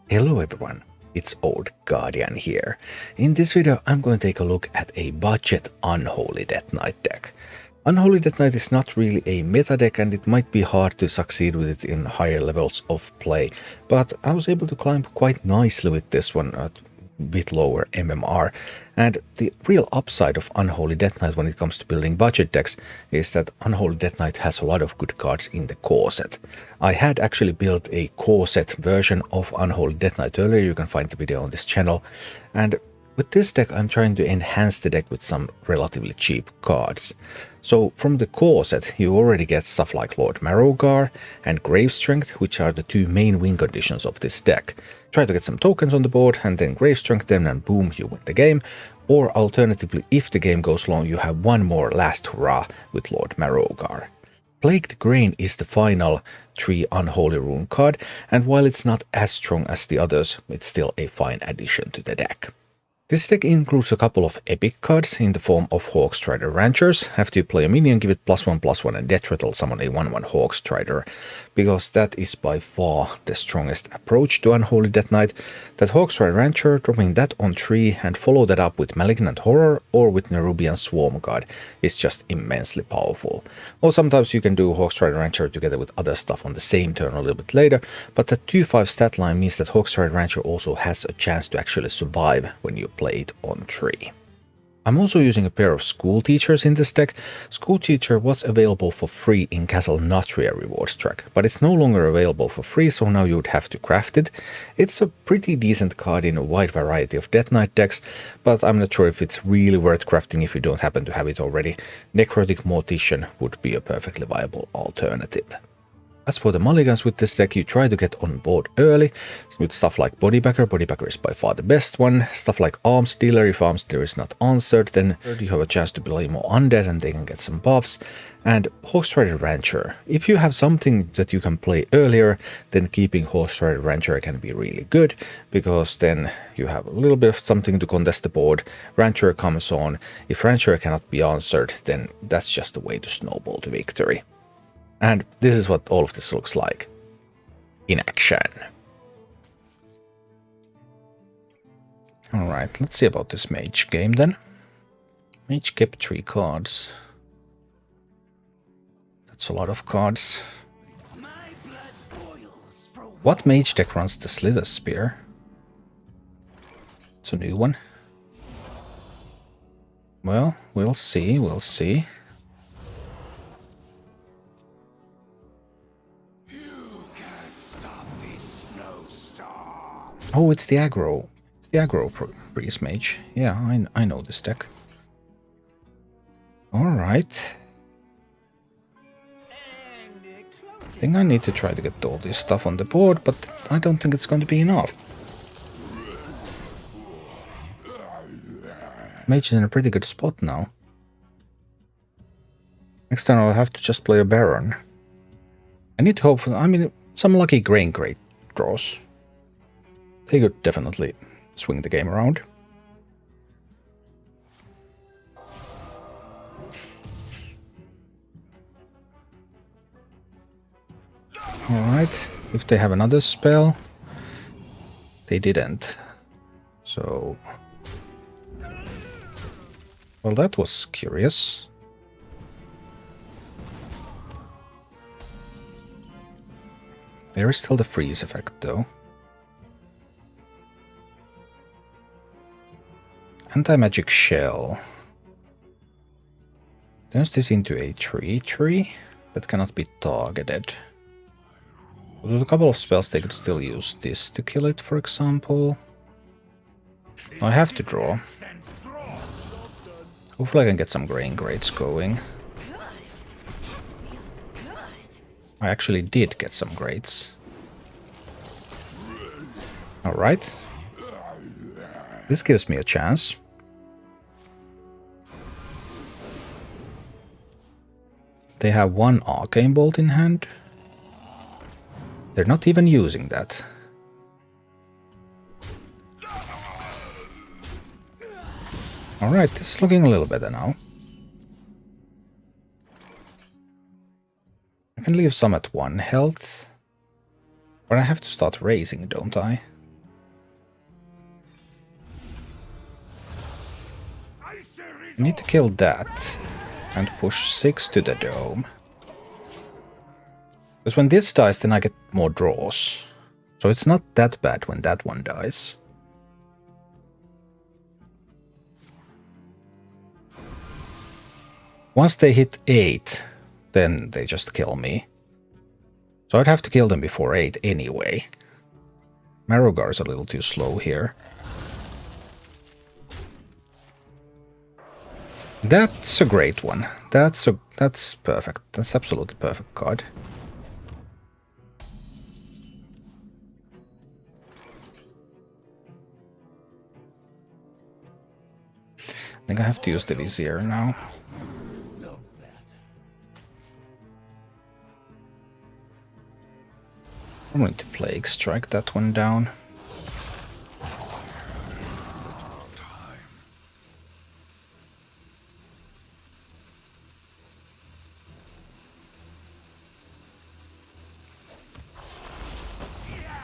Hello everyone, it's Old Guardian here. In this video I'm going to take a look at a budget Unholy Death Knight deck. Unholy Death Knight is not really a meta deck and it might be hard to succeed with it in higher levels of play, but I was able to climb quite nicely with this one at a bit lower MMR. And the real upside of Unholy Death Knight when it comes to building budget decks is that Unholy Death Knight has a lot of good cards in the core set. I had actually built a core set version of Unholy Death Knight earlier, you can find the video on this channel, and with this deck I'm trying to enhance the deck with some relatively cheap cards. So from the core set you already get stuff like Lord Marrowgar and Grave Strength, which are the two main win conditions of this deck. Try to get some tokens on the board and then Grave Strength them and boom, you win the game. Or alternatively, if the game goes long, you have one more last hurrah with Lord Marrowgar. Plagued Grain is the final 3 Unholy Rune card, and while it's not as strong as the others, it's still a fine addition to the deck. This deck includes a couple of epic cards in the form of Hawkstrider Ranchers. After you play a minion, give it +1/+1 and Death Rattle, summon a 1/1 Hawkstrider, because that is by far the strongest approach to Unholy Death Knight. That Hawkstrider Rancher, dropping that on 3 and follow that up with Malignant Horror or with Nerubian Swarm Guard is just immensely powerful. Or sometimes you can do Hawkstrider Rancher together with other stuff on the same turn a little bit later, but the 2/5 stat line means that Hawkstrider Rancher also has a chance to actually survive when you play it on 3. I'm also using a pair of School Teachers in this deck. School Teacher was available for free in Castle Natria rewards track, but it's no longer available for free, so now you would have to craft it. It's a pretty decent card in a wide variety of Death Knight decks, but I'm not sure if it's really worth crafting if you don't happen to have it already. Necrotic Mortician would be a perfectly viable alternative. As for the mulligans with this deck, you try to get on board early with stuff like Bodybacker. Bodybacker is by far the best one. Stuff like Arms Dealer. If Arms Dealer is not answered, then you have a chance to play more Undead and they can get some buffs. And Hawkstrider Rancher. If you have something that you can play earlier, then keeping Hawkstrider Rancher can be really good, because then you have a little bit of something to contest the board. Rancher comes on. If Rancher cannot be answered, then that's just a way to snowball to victory. And this is what all of this looks like in action. Alright, let's see about this Mage game then. Mage kept 3 cards. That's a lot of cards. What Mage deck runs the Slither Spear? It's a new one. Well, we'll see, we'll see. Oh, it's the Aggro. It's the Aggro Priest Mage. Yeah, I know this deck. Alright. I think I need to try to get all this stuff on the board, but I don't think it's going to be enough. Mage is in a pretty good spot now. Next time I'll have to just play a Baron. I need to hope for, I mean, some lucky Grain Crate draws. They could definitely swing the game around. Alright, if they have another spell, they didn't. So, well, that was curious. There is still the freeze effect though. Anti-magic shell. Turns this into a tree that cannot be targeted. With a couple of spells they could still use this to kill it, for example. I have to draw. Hopefully I can get some Grain Grates going. I actually did get some Grates. Alright. This gives me a chance. They have 1 Arcane Bolt in hand. They're not even using that. Alright, this is looking a little better now. I can leave some at 1 health. But I have to start raising, don't I? I need to kill that and push 6 to the dome. Because when this dies, then I get more draws. So it's not that bad when that one dies. Once they hit 8, then they just kill me. So I'd have to kill them before 8 anyway. Marrowgar's a little too slow here. That's a great one. That's perfect. That's absolutely perfect card. I think I have to use the Vizier now. I'm going to Plague Strike that one down.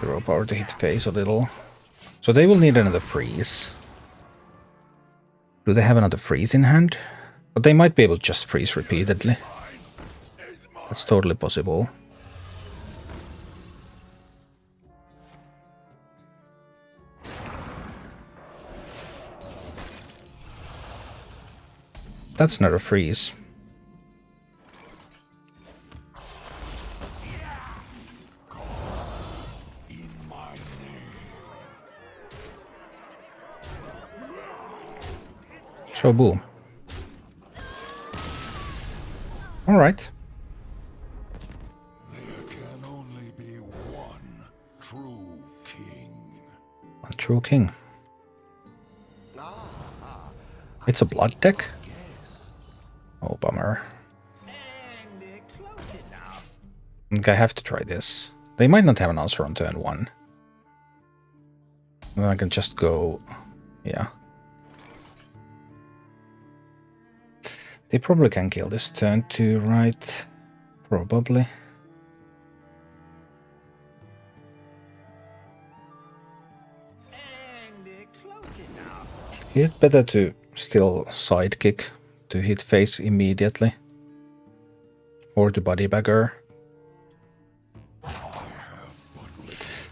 Zero power to hit face a little. So they will need another freeze. Do they have another freeze in hand? But they might be able to just freeze repeatedly. That's totally possible. That's not a freeze. So boom. All right. There can only be one true king. One true king. It's a blood deck? Oh, bummer. I think I have to try this. They might not have an answer on turn 1. Then I can just go... yeah. They probably can kill this turn 2, right? Probably. Is it better to still sidekick to hit face immediately? Or to body bagger?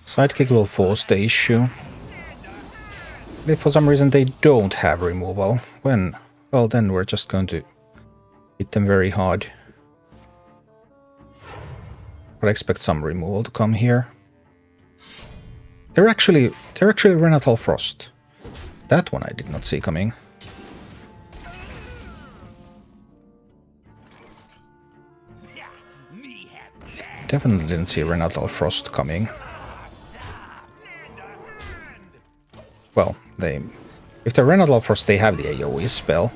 Sidekick will force the issue. If for some reason they don't have removal, well then we're just going to hit them very hard. But I expect some removal to come here. They're actually Renatal Frost. That one I did not see coming. Definitely didn't see Renatal Frost coming. Well, if they're Renatal Frost, they have the AoE spell.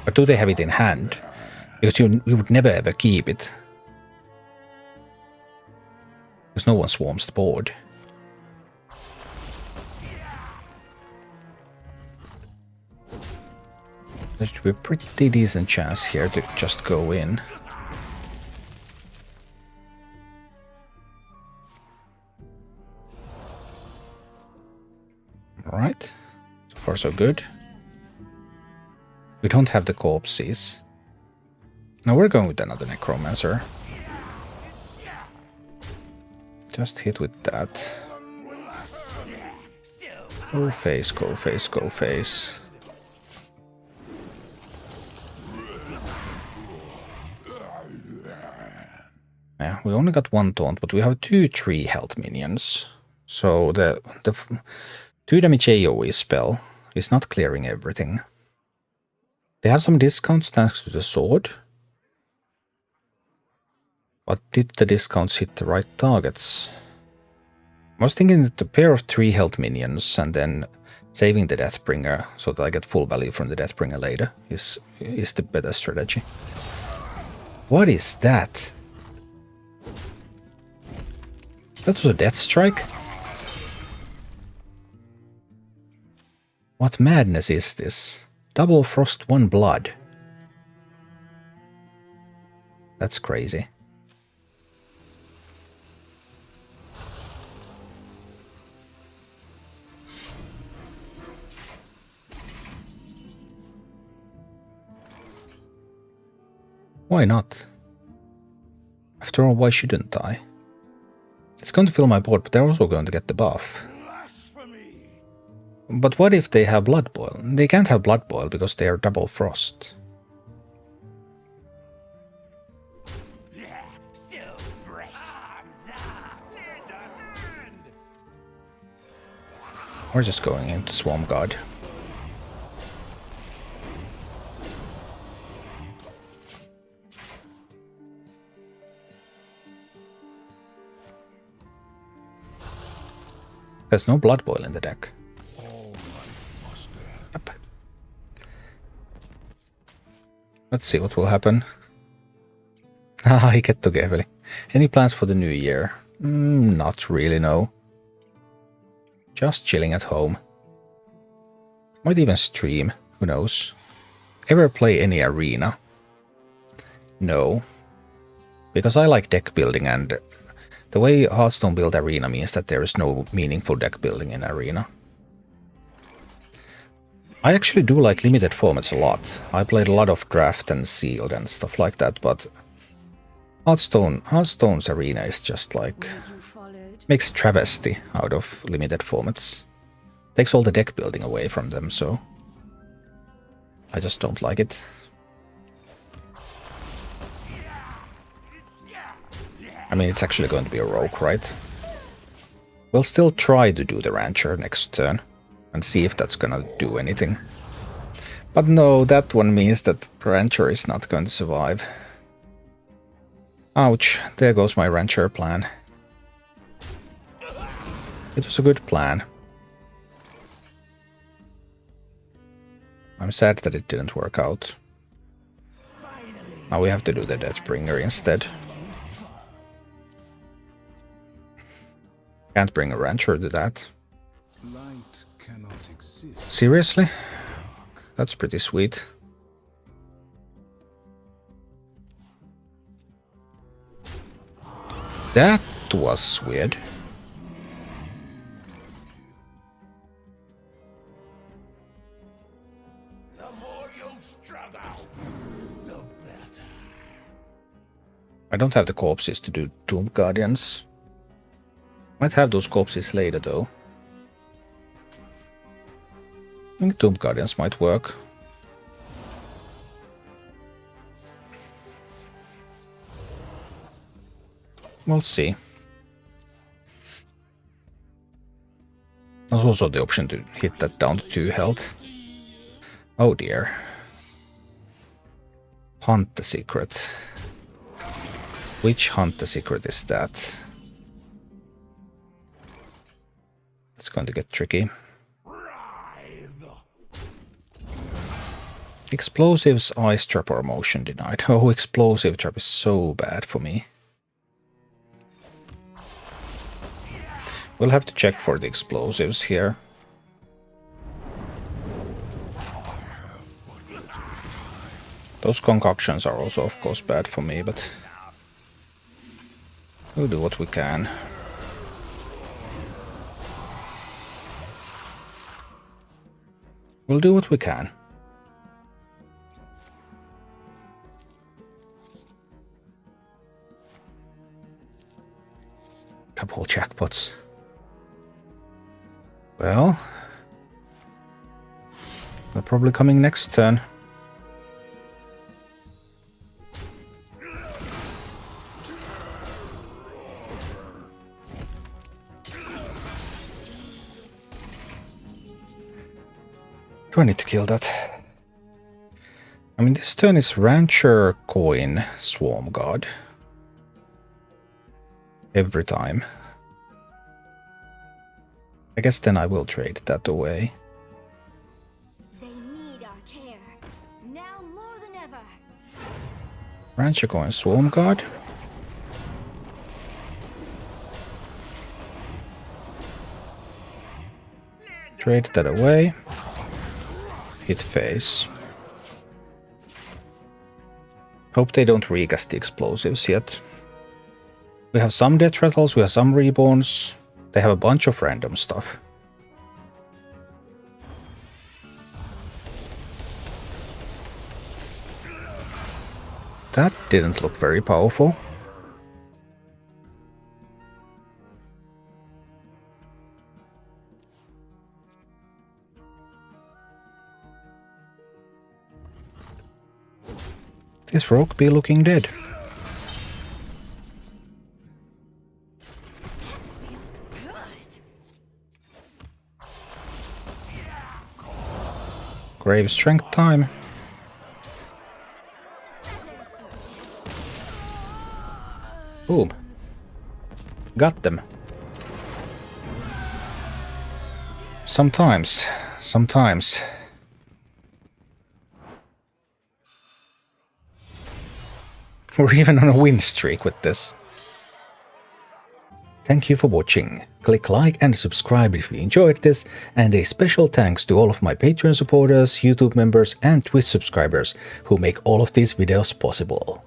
But do they have it in hand? Because you would never ever keep it. Because no one swarms the board. There should be a pretty decent chance here to just go in. Alright. So far so good. We don't have the corpses. Now we're going with another Necromancer. Just hit with that. Go face, go face, go face. Yeah, we only got one taunt, but we have 2 3 health minions. So the 2 damage AoE spell is not clearing everything. They have some discounts thanks to the sword. But did the discounts hit the right targets? I was thinking that the pair of 3 health minions and then saving the Deathbringer so that I get full value from the Deathbringer later is the better strategy. What is that? That was a Death Strike? What madness is this? Double Frost, 1 blood. That's crazy. Why not? After all, why shouldn't I? It's going to fill my board, but they're also going to get the buff. But what if they have Blood Boil? They can't have Blood Boil because they are double frost. We're just going into Swarm God. There's no Blood Boil in the deck. Yep. Let's see what will happen. HehuQEkeQEkuQEhfYEh. Any plans for the new year? Not really, no. Just chilling at home. Might even stream, who knows. Ever play any arena? No. Because I like deck building, and the way Hearthstone build arena means that there is no meaningful deck building in arena. I actually do like limited formats a lot. I played a lot of draft and sealed and stuff like that, but Hearthstone's arena is just like makes travesty out of limited formats. Takes all the deck building away from them, so I just don't like it. I mean, it's actually going to be a rogue, right? We'll still try to do the Rancher next turn and see if that's gonna do anything. But no, that one means that Rancher is not going to survive. Ouch, there goes my Rancher plan. It was a good plan. I'm sad that it didn't work out. Now we have to do the Deathbringer instead. Can't bring a Rancher to that. Seriously? That's pretty sweet. That was weird. The more you struggle, the better. I don't have the corpses to do Tomb Guardians. Might have those corpses later though. I think Tomb Guardians might work. We'll see. There's also the option to hit that down to 2 health. Oh dear. Hunt the secret. Which Hunt the secret is that? It's going to get tricky. Explosives, Ice Trap, or Motion denied. Oh, Explosive Trap is so bad for me. We'll have to check for the explosives here. Those concoctions are also, of course, bad for me, but we'll do what we can. We'll do what we can. Couple jackpots. Well, they're probably coming next turn. Do I need to kill that? I mean, this turn is Rancher, Coin, Swarm God. Every time. I guess then I will trade that away. They need our care, now more than ever. Rancher, Coin, Swarm God. Trade that away. Hit face. Hope they don't recast the explosives yet. We have some death rattles, we have some reborns. They have a bunch of random stuff. That didn't look very powerful. This rogue be looking dead. Grave strength time. Boom. Got them. Sometimes. We're even on a win streak with this. Thank you for watching. Click like and subscribe if you enjoyed this, and a special thanks to all of my Patreon supporters, YouTube members and Twitch subscribers who make all of these videos possible.